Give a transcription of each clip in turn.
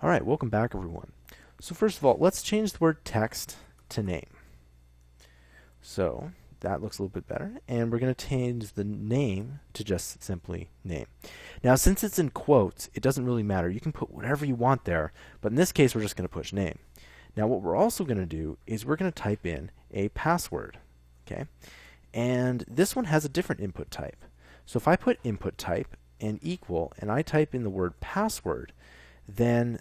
Alright, welcome back everyone. So first of all, let's change the word text to name. So that looks a little bit better, and we're going to change the name to just simply name. Now since it's in quotes, it doesn't really matter. You can put whatever you want there, but in this case we're just going to push name. Now what we're also going to do is we're going to type in a password. Okay, and this one has a different input type. So if I put input type and equal, and I type in the word password, then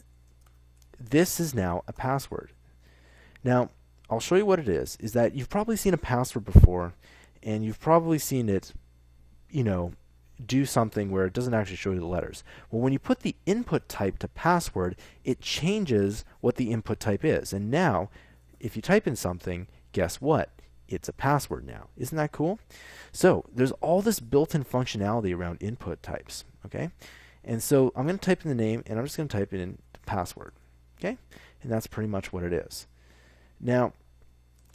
this is now a password. Now, I'll show you what it is that you've probably seen a password before, and you've probably seen it, do something where it doesn't actually show you the letters. Well, when you put the input type to password, it changes what the input type is. And now, if you type in something, guess what? It's a password now. Isn't that cool? So, there's all this built-in functionality around input types, okay? And so, I'm going to type in the name, and I'm just going to type it in password. Okay, and that's pretty much what it is. Now,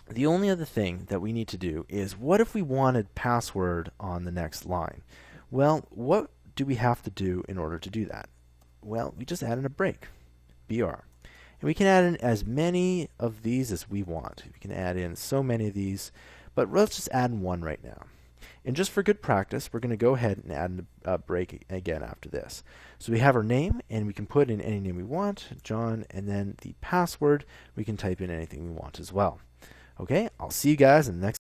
the only other thing that we need to do is, what if we wanted password on the next line? Well, what do we have to do in order to do that? Well, we just add in a break, BR. And we can add in as many of these as we want. We can add in so many of these, but let's just add in one right now. And just for good practice, we're going to go ahead and add a break again after this. So we have our name, and we can put in any name we want, John, and then the password, we can type in anything we want as well. Okay, I'll see you guys in the next